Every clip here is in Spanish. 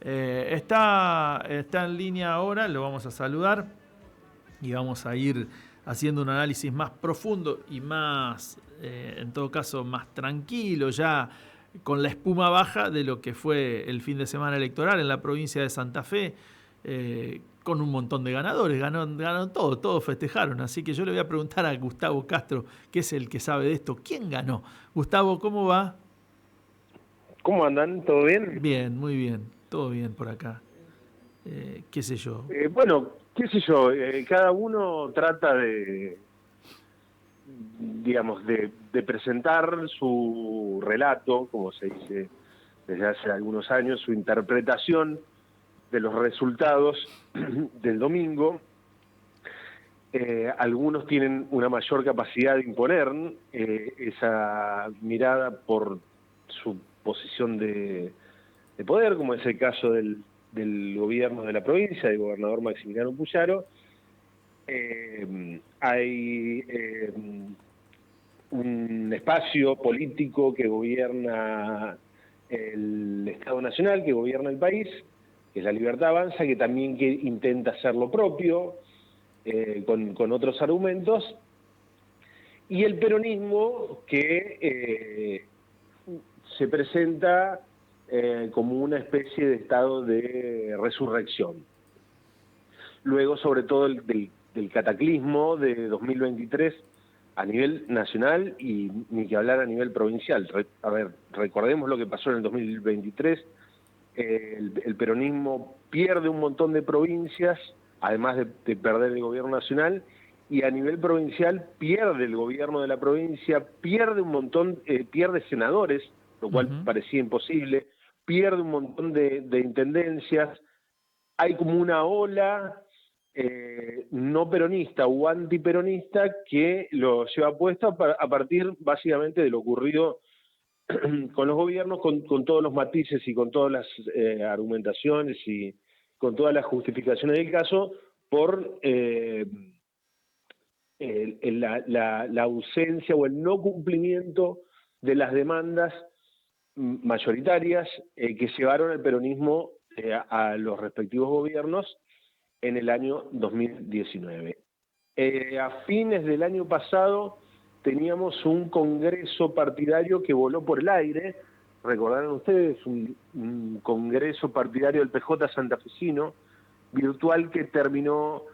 Está en línea ahora, lo vamos a saludar y vamos a ir haciendo un análisis más profundo y más, en todo caso, más tranquilo, ya con la espuma baja de lo que fue el fin de semana electoral en la provincia de Santa Fe, con un montón de ganadores, ganaron todos festejaron. Así que yo le voy a preguntar a Gustavo Castro, que es el que sabe de esto, ¿quién ganó? Gustavo, ¿cómo va? ¿Cómo andan? ¿Todo bien? Bien, muy bien, todo bien por acá. Qué sé yo. Bueno, qué sé yo, cada uno trata digamos, de presentar su relato, como se dice desde hace algunos años, su interpretación de los resultados del domingo. Algunos tienen una mayor capacidad de imponer esa mirada por su posición de poder, como es el caso del gobierno de la provincia, del gobernador Maximiliano Puyaro. Hay un espacio político que gobierna el Estado Nacional, que gobierna el país, que es la Libertad Avanza, que también intenta hacer lo propio, con otros argumentos, y el peronismo que se presenta como una especie de estado de resurrección. Luego, sobre todo, del cataclismo de 2023 a nivel nacional y ni que hablar a nivel provincial. Recordemos lo que pasó en el 2023. El peronismo pierde un montón de provincias, además de perder el gobierno nacional, y a nivel provincial pierde el gobierno de la provincia, pierde un montón, pierde senadores, lo cual parecía imposible, pierde un montón de intendencias. Hay como una ola no peronista o antiperonista que lo lleva puesto a partir básicamente de lo ocurrido con los gobiernos, con todos los matices y con todas las argumentaciones y con todas las justificaciones del caso, por la ausencia o el no cumplimiento de las demandas mayoritarias que llevaron al peronismo a los respectivos gobiernos en el año 2019. A fines del año pasado teníamos un congreso partidario que voló por el aire. Recordarán ustedes, un congreso partidario del PJ santafesino, virtual, que terminó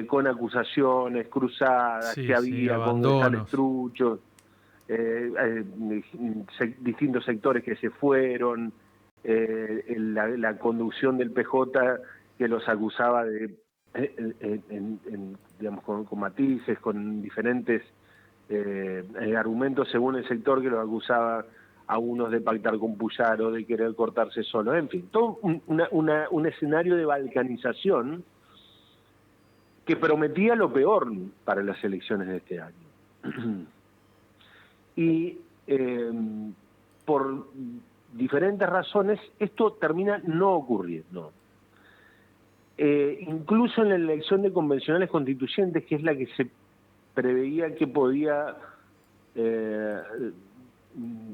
con acusaciones cruzadas, que había congresales abandonos. truchos, distintos sectores que se fueron, la conducción del PJ que los acusaba de, digamos, con matices, con diferentes argumentos según el sector, que los acusaba a unos de pactar con Puyaro, de querer cortarse solo, en fin, todo un escenario de balcanización que prometía lo peor para las elecciones de este año. Y por diferentes razones esto termina no ocurriendo. Incluso en la elección de convencionales constituyentes, que es la que se preveía que podía,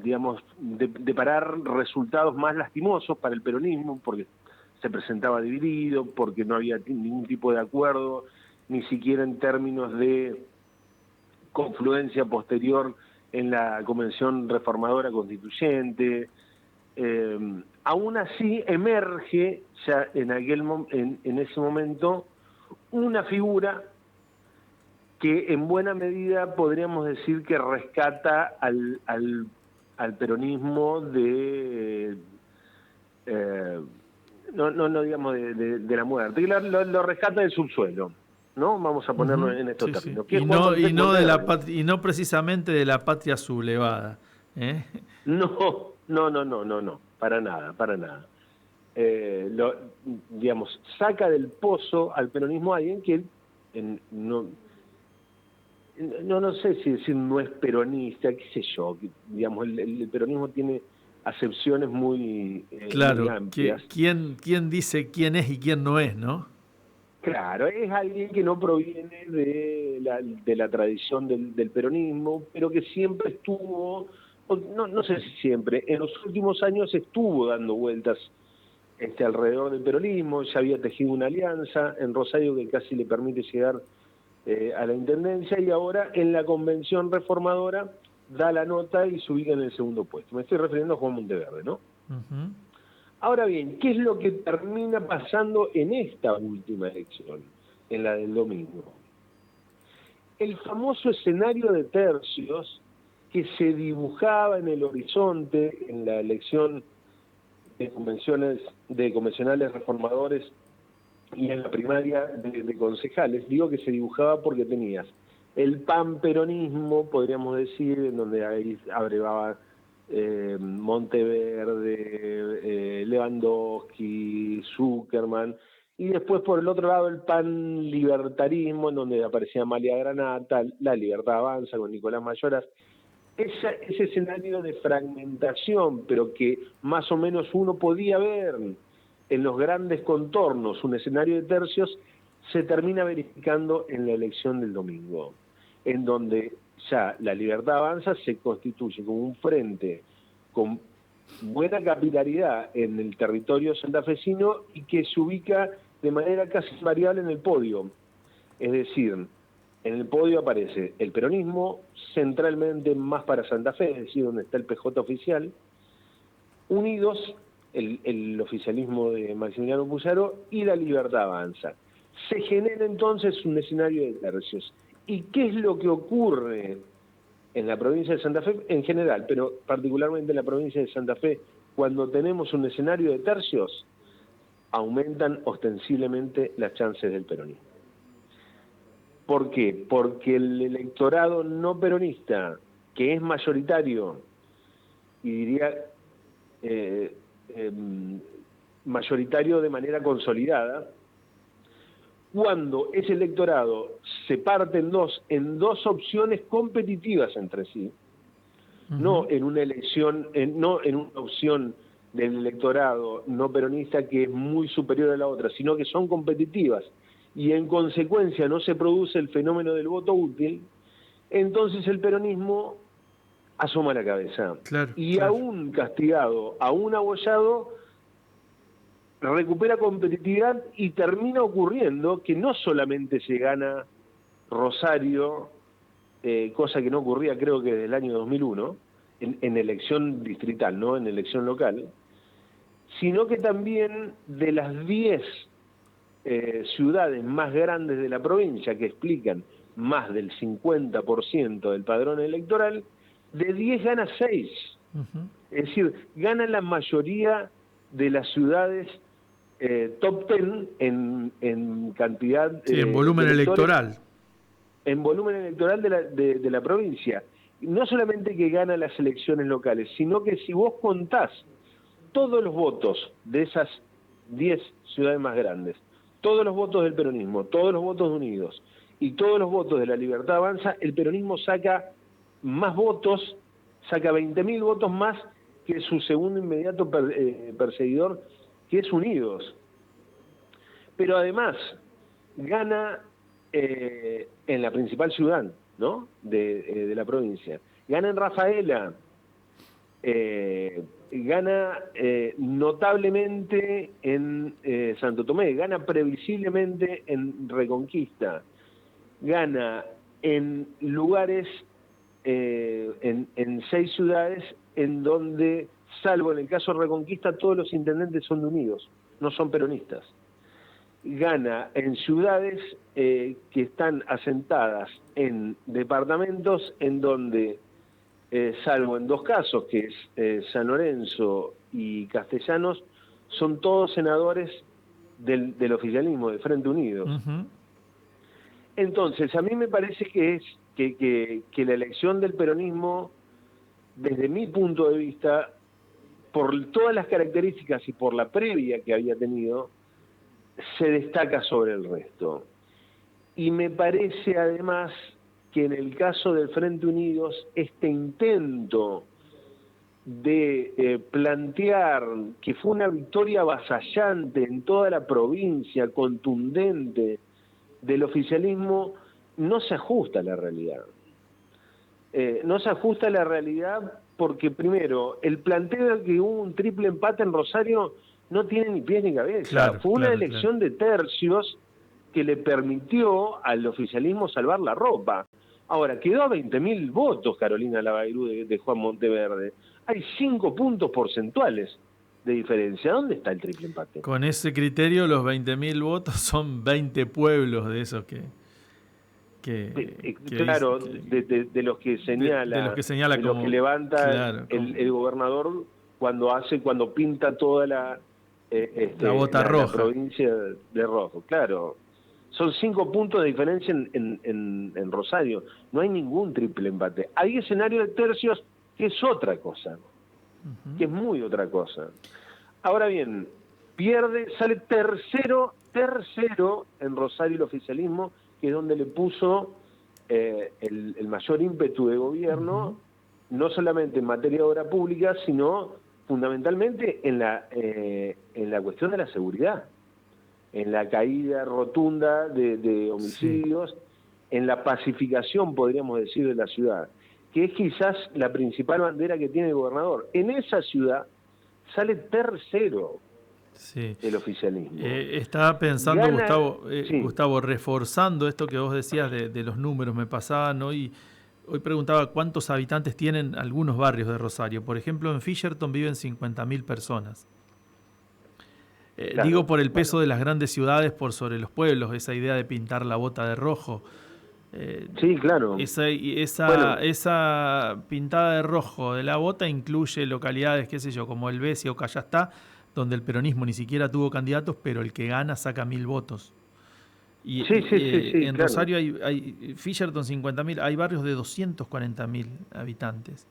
digamos, deparar resultados más lastimosos para el peronismo, porque se presentaba dividido, porque no había ningún tipo de acuerdo, ni siquiera en términos de confluencia posterior en la Convención Reformadora Constituyente. Aún así emerge ya en ese momento una figura que en buena medida podríamos decir que rescata al peronismo de no digamos de la muerte, lo rescata del subsuelo, ¿no? Vamos a ponerlo en estos Sí, sí. términos. Que es Juan Bonneberg. Y no precisamente de la patria sublevada. No, para nada, para nada. Digamos, saca del pozo al peronismo a alguien que no sé si decir no es peronista, qué sé yo, digamos, el peronismo tiene acepciones muy Claro, amplias. ¿quién dice quién es y quién no es, no? Claro, es alguien que no proviene de la tradición del peronismo, pero que siempre estuvo, no sé si siempre, en los últimos años estuvo dando vueltas alrededor del peronismo, ya había tejido una alianza en Rosario que casi le permite llegar a la intendencia, y ahora en la convención reformadora da la nota y se ubica en el segundo puesto. Me estoy refiriendo a Juan Monteverde, ¿no? Ujú. Ahora bien, ¿qué es lo que termina pasando en esta última elección, en la del domingo? El famoso escenario de tercios que se dibujaba en el horizonte en la elección de convencionales reformadores y en la primaria de concejales. Digo que se dibujaba porque tenías el panperonismo, podríamos decir, en donde ahí abrevaba Monteverde, Lewandowski, Zuckerman, y después por el otro lado el panlibertarismo, en donde aparecía Amalia Granata, La Libertad Avanza con Nicolás Mayoras. Ese escenario de fragmentación, pero que más o menos uno podía ver en los grandes contornos, un escenario de tercios, se termina verificando en la elección del domingo, en donde ya La Libertad Avanza se constituye como un frente con buena capilaridad en el territorio santafesino y que se ubica de manera casi invariable en el podio. Es decir, en el podio aparece el peronismo, centralmente más para Santa Fe, es decir, donde está el PJ oficial, Unidos, el oficialismo de Maximiliano Puyaro, y La Libertad Avanza. Se genera entonces un escenario de tercios. ¿Y qué es lo que ocurre en la provincia de Santa Fe en general, pero particularmente en la provincia de Santa Fe, cuando tenemos un escenario de tercios? Aumentan ostensiblemente las chances del peronismo. ¿Por qué? Porque el electorado no peronista, que es mayoritario, y diría mayoritario de manera consolidada, cuando ese electorado se parte en dos opciones competitivas entre sí, no en una elección, no en una opción del electorado no peronista que es muy superior a la otra, sino que son competitivas, y en consecuencia no se produce el fenómeno del voto útil, entonces el peronismo asoma la cabeza. Claro, Y claro. aún castigado, aún abollado, recupera competitividad y termina ocurriendo que no solamente se gana Rosario, cosa que no ocurría creo que desde el año 2001, en elección distrital, no en elección local, sino que también de las 10 ciudades más grandes de la provincia, que explican más del 50% del padrón electoral, de 10 gana 6. Es decir, gana la mayoría de las ciudades top 10 en cantidad Sí, en volumen de electores, electoral. en volumen electoral de la provincia. No solamente que gana las elecciones locales, sino que si vos contás todos los votos de esas 10 ciudades más grandes, todos los votos del peronismo, todos los votos de Unidos y todos los votos de La Libertad Avanza, el peronismo saca más votos, saca 20.000 votos más que su segundo inmediato perseguidor, que es Unidos. Pero además gana en la principal ciudad, ¿no?, de la provincia. Gana en Rafaela, gana notablemente en Santo Tomé, gana previsiblemente en Reconquista, gana en lugares, en 6 ciudades en donde, salvo en el caso de Reconquista, todos los intendentes son de Unidos, no son peronistas. Gana en ciudades que están asentadas en departamentos en donde, salvo en 2 casos, que es San Lorenzo y Castellanos, son todos senadores del oficialismo, de Frente Unidos. Entonces, a mí me parece que la elección del peronismo, desde mi punto de vista, por todas las características y por la previa que había tenido, se destaca sobre el resto. Y me parece además que en el caso del Frente Unidos, este intento de plantear que fue una victoria avasallante en toda la provincia, contundente, del oficialismo, no se ajusta a la realidad. No se ajusta a la realidad porque, primero, el planteo de que hubo un triple empate en Rosario no tiene ni pies ni cabeza. Claro, Fue una elección de tercios que le permitió al oficialismo salvar la ropa. Ahora, quedó a 20.000 votos Carolina Lavairú de Juan Monteverde. Hay 5 puntos porcentuales de diferencia. ¿Dónde está el triple empate? Con ese criterio, los 20.000 votos son 20 pueblos de esos que claro, de los que señala, de los que señala de como, los que levanta claro, el gobernador cuando pinta toda la bota roja, la provincia de rojo. Claro, son 5 puntos de diferencia en Rosario. No hay ningún triple empate. Hay escenario de tercios que es otra cosa, que es muy otra cosa. Ahora bien, sale tercero en Rosario el oficialismo, que es donde le puso el mayor ímpetu de gobierno, no solamente en materia de obra pública, sino fundamentalmente en la cuestión de la seguridad, en la caída rotunda de homicidios, en la pacificación, podríamos decir, de la ciudad, que es quizás la principal bandera que tiene el gobernador. En esa ciudad sale tercero el oficialismo. Estaba pensando, Gustavo, reforzando esto que vos decías de los números. Me pasaban hoy preguntaba cuántos habitantes tienen algunos barrios de Rosario. Por ejemplo, en Fisherton viven 50.000 personas. Claro, digo por el peso de las grandes ciudades por sobre los pueblos, esa idea de pintar la bota de rojo. Sí, claro. Esa pintada de rojo de la bota incluye localidades, qué sé yo, como Helvecia o Callastá, donde el peronismo ni siquiera tuvo candidatos, pero el que gana saca 1.000 votos. Y en claro. Rosario hay Fisherton 50.000, hay barrios de 240.000 habitantes.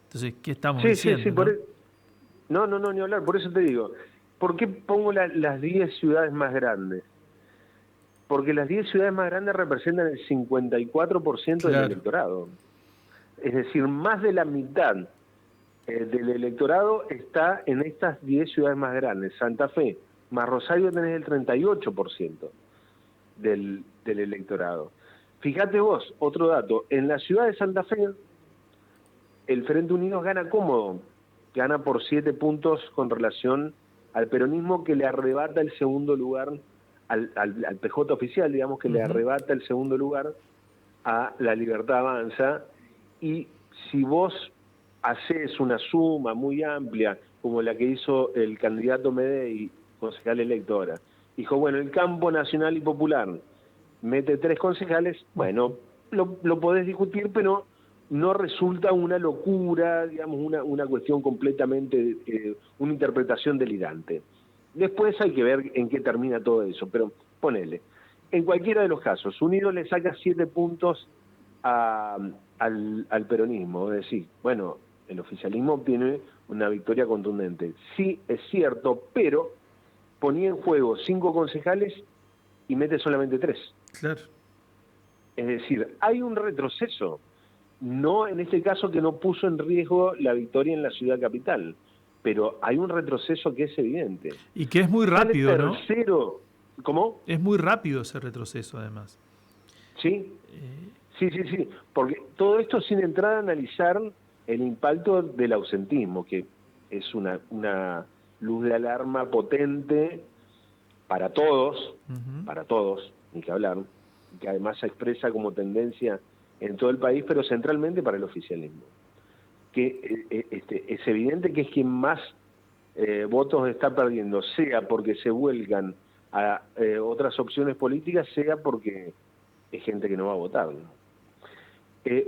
Entonces, ¿qué estamos diciendo? ¿no? No, ni hablar, por eso te digo. ¿Por qué pongo las 10 ciudades más grandes? Porque las 10 ciudades más grandes representan el 54% del electorado. Es decir, más de la mitad del electorado está en estas 10 ciudades más grandes. Santa Fe más Rosario tenés el 38% del electorado. Fíjate vos, otro dato, en la ciudad de Santa Fe el Frente Unidos gana cómodo, gana por 7 puntos con relación al peronismo, que le arrebata el segundo lugar al PJ oficial, digamos, que le arrebata el segundo lugar a La Libertad Avanza. Y si vos haces una suma muy amplia, como la que hizo el candidato Medei, concejal electora, dijo, bueno, el campo nacional y popular mete 3 concejales, bueno, lo podés discutir, pero no resulta una locura, digamos, una cuestión completamente, una interpretación delirante. Después hay que ver en qué termina todo eso, pero ponele. En cualquiera de los casos, Unidos le saca 7 puntos al peronismo, es decir, bueno, el oficialismo obtiene una victoria contundente. Sí, es cierto, pero ponía en juego 5 concejales y mete solamente 3. Claro. Es decir, hay un retroceso. No en este caso, que no puso en riesgo la victoria en la ciudad capital, pero hay un retroceso que es evidente. Y que es muy rápido, ¿no? ¿Cómo? Es muy rápido ese retroceso, además. Sí, sí, porque todo esto sin entrar a analizar el impacto del ausentismo, que es una luz de alarma potente para todos, ni que hablar, que además se expresa como tendencia en todo el país, pero centralmente para el oficialismo. Que es evidente que es quien más votos está perdiendo, sea porque se vuelcan a otras opciones políticas, sea porque es gente que no va a votar, ¿no?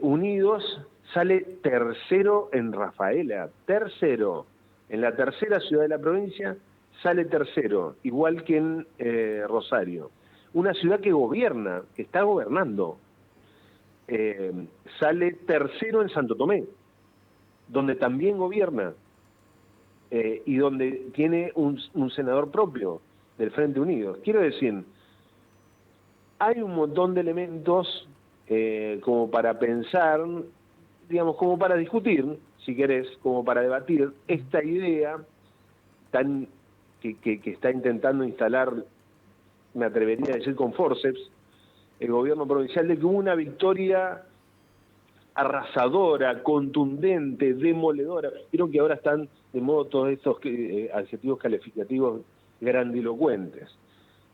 Unidos sale tercero en Rafaela, tercero. En la tercera ciudad de la provincia sale tercero, igual que en Rosario. Una ciudad que gobierna, que está gobernando. Sale tercero en Santo Tomé, donde también gobierna y donde tiene un senador propio del Frente Unido. Quiero decir, hay un montón de elementos como para pensar, digamos, como para discutir, si querés, como para debatir esta idea que está intentando instalar, me atrevería a decir con forceps, el gobierno provincial, de que hubo una victoria arrasadora, contundente, demoledora. Vieron que ahora están de modo todos estos adjetivos calificativos grandilocuentes.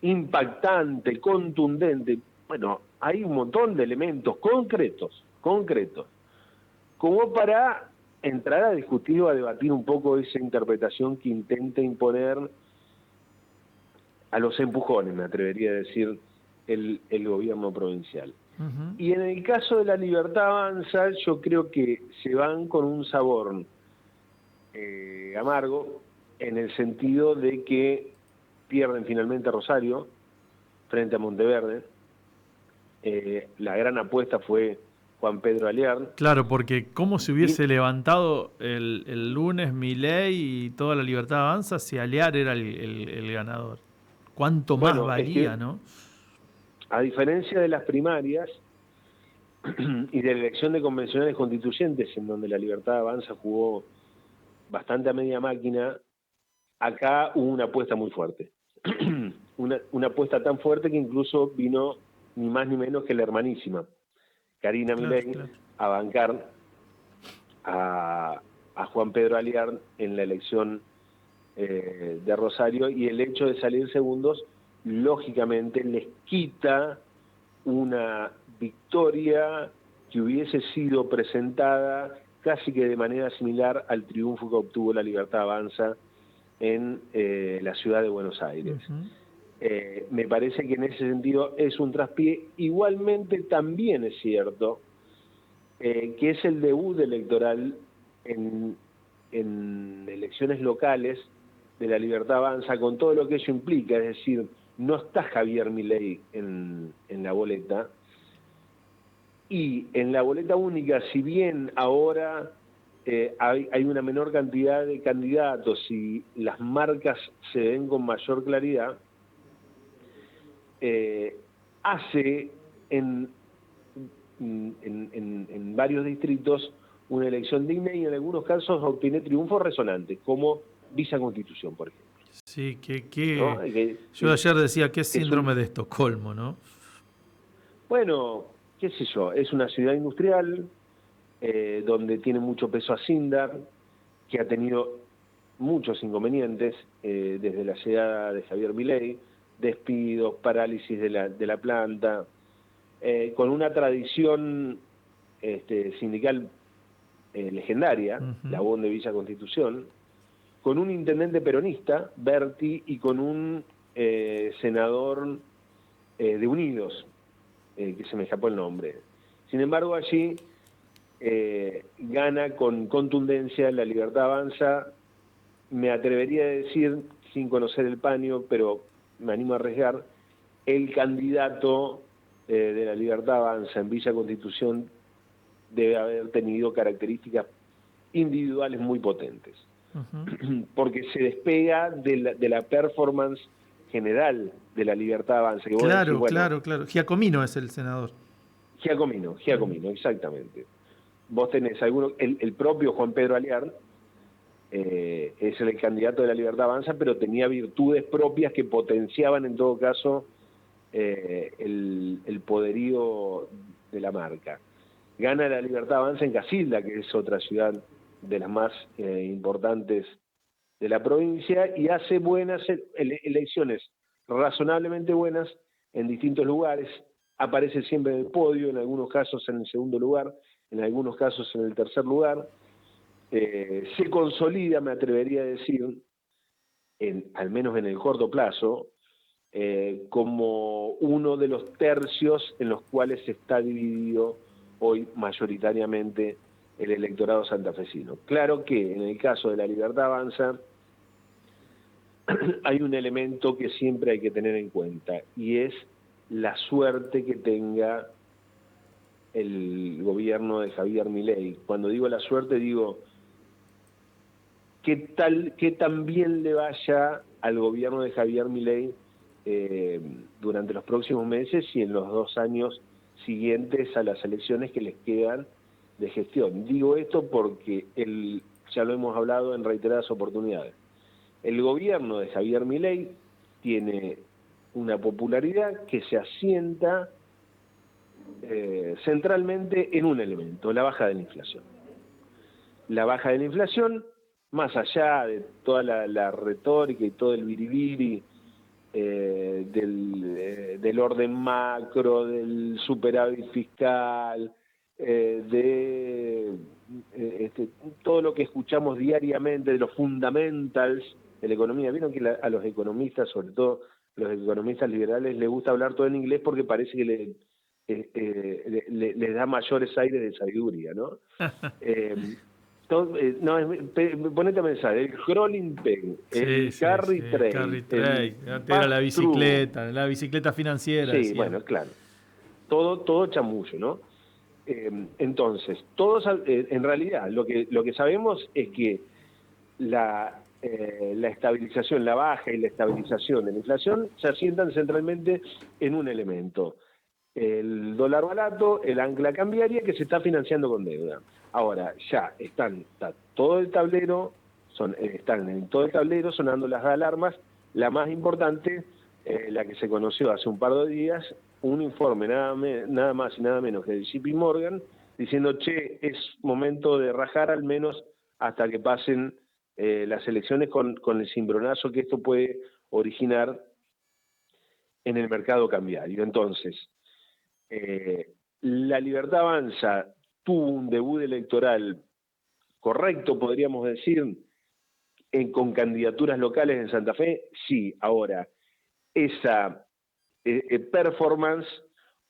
Impactante, contundente. Bueno, hay un montón de elementos concretos, como para entrar a discutir o a debatir un poco esa interpretación que intenta imponer a los empujones, me atrevería a decir, el gobierno provincial. Ujú. Y en el caso de La Libertad Avanza, yo creo que se van con un sabor amargo, en el sentido de que pierden finalmente Rosario frente a Monteverde. La gran apuesta fue Juan Pedro Aliar. Claro, porque cómo se Y, hubiese levantado el lunes Milei y toda La Libertad Avanza si Alear era el ganador. ¿Cuánto más bueno, es que valía, no? a diferencia de las primarias y de la elección de convencionales constituyentes, en donde La Libertad Avanza jugó bastante a media máquina, acá hubo una apuesta muy fuerte. una apuesta tan fuerte que incluso vino ni más ni menos que la hermanísima, Karina Claro, Milei, claro. a bancar a Juan Pedro Aliar en la elección de Rosario, y el hecho de salir segundos, lógicamente, les quita una victoria que hubiese sido presentada casi que de manera similar al triunfo que obtuvo La Libertad Avanza en la ciudad de Buenos Aires. Ujú. Me parece que en ese sentido es un traspié. Igualmente también es cierto que es el debut electoral en elecciones locales de La Libertad Avanza, con todo lo que ello implica, es decir, no está Javier Milei en la boleta, y en la boleta única, si bien ahora hay una menor cantidad de candidatos y las marcas se ven con mayor claridad, hace en varios distritos una elección digna, y en algunos casos obtiene triunfos resonantes, como Villa Constitución, por ejemplo. Sí, ¿No? yo ayer decía que es Que es síndrome de Estocolmo, ¿no? bueno, qué sé yo, es una ciudad industrial donde tiene mucho peso Asindar, que ha tenido muchos inconvenientes desde la llegada de Javier Milei, despidos, parálisis de la planta, con una tradición sindical legendaria, la Ujú. UON de Villa Constitución, con un intendente peronista, Berti, y con un senador de Unidos, que se me escapó el nombre. Sin embargo, allí gana con contundencia La Libertad Avanza. Me atrevería a decir, sin conocer el paño, pero me animo a arriesgar, el candidato de La Libertad Avanza en Villa Constitución debe haber tenido características individuales muy potentes, Ujú. porque se despega de la performance general de La Libertad Avanza, que vos decís, Claro, bueno, claro, claro. Giacomino es el senador. Giacomino, exactamente. Vos tenés algunos, el propio Juan Pedro Aliar es el candidato de La Libertad Avanza, pero tenía virtudes propias que potenciaban en todo caso el poderío de la marca. Gana La Libertad Avanza en Casilda, que es otra ciudad de las más importantes de la provincia, y hace buenas elecciones, razonablemente buenas, en distintos lugares. Aparece siempre en el podio, en algunos casos en el segundo lugar, en algunos casos en el tercer lugar. Se consolida, me atrevería a decir, al menos en el corto plazo, como uno de los tercios en los cuales está dividido hoy mayoritariamente el electorado santafesino. Claro que en el caso de La Libertad Avanza hay un elemento que siempre hay que tener en cuenta, y es la suerte que tenga el gobierno de Javier Milei. Cuando digo la suerte, digo qué tan bien le vaya al gobierno de Javier Milei durante los próximos meses y en los 2 años siguientes a las elecciones que les quedan de gestión. Digo esto porque ya lo hemos hablado en reiteradas oportunidades. El gobierno de Javier Milei tiene una popularidad que se asienta centralmente en un elemento, la baja de la inflación. La baja de la inflación, más allá de toda la retórica y todo el biribiri del orden macro, del superávit fiscal, todo lo que escuchamos diariamente de los fundamentals de la economía. Vieron que a los economistas, sobre todo los economistas liberales, les gusta hablar todo en inglés porque parece que les da mayores aires de sabiduría, ¿no? Ponete a pensar, el crawling peg, el carry trade, era la bicicleta financiera. Sí, decía. Bueno, claro. Todo chamullo, ¿no? Entonces, en realidad, lo que sabemos es que la estabilización, la baja y la estabilización de la inflación se asientan centralmente en un elemento: el dólar barato, el ancla cambiaria que se está financiando con deuda. Ahora, ya está todo el tablero, están en todo el tablero sonando las alarmas. La más importante, la que se conoció hace un par de días, un informe nada más y nada menos que de JP Morgan, diciendo, es momento de rajar al menos hasta que pasen las elecciones, con el cimbronazo que esto puede originar en el mercado cambiario. Entonces, La Libertad Avanza tuvo un debut electoral correcto, podríamos decir, con candidaturas locales en Santa Fe. Sí, ahora, esa performance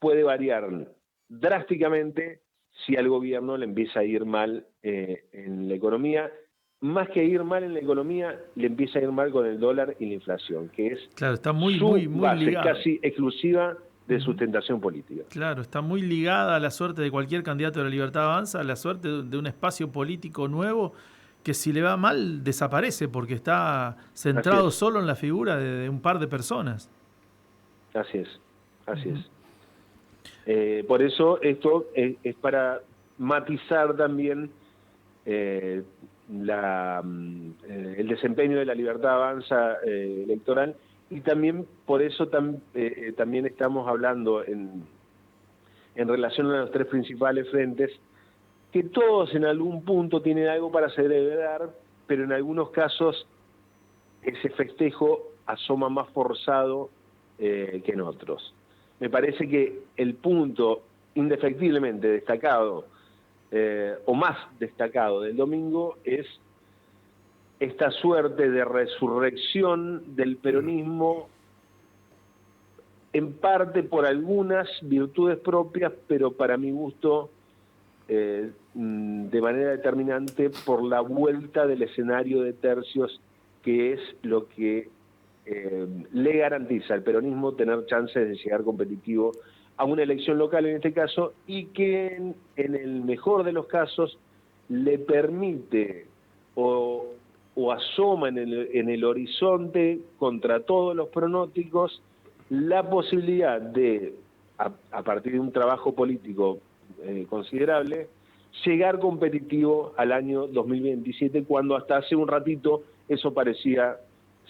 puede variar drásticamente si al gobierno le empieza a ir mal en la economía. Más que ir mal en la economía, le empieza a ir mal con el dólar y la inflación, que es está su base ligado. casi exclusiva de sustentación política. Claro, está muy ligada a la suerte de cualquier candidato de la Libertad Avanza, a la suerte de un espacio político nuevo que, si le va mal, desaparece porque está centrado solo en la figura de un par de personas. Así es. Por eso esto es para matizar también el desempeño de la Libertad Avanza electoral, y también por eso también estamos hablando en relación a los tres principales frentes, que todos en algún punto tienen algo para celebrar, pero en algunos casos ese festejo asoma más forzado que en otros. Me parece que el punto indefectiblemente destacado, o más destacado del domingo, es esta suerte de resurrección del peronismo, en parte por algunas virtudes propias, pero para mi gusto de manera determinante por la vuelta del escenario de tercios, que es lo que le garantiza al peronismo tener chances de llegar competitivo a una elección local en este caso, y que en el mejor de los casos le permite o asoma en el horizonte, contra todos los pronósticos, la posibilidad de, a partir de un trabajo político considerable, llegar competitivo al año 2027, cuando hasta hace un ratito eso parecía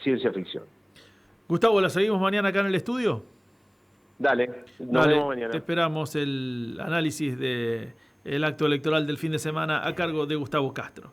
ciencia ficción. Gustavo, ¿la seguimos mañana acá en el estudio? Dale, nos vemos mañana. Te esperamos el análisis del acto electoral del fin de semana a cargo de Gustavo Castro.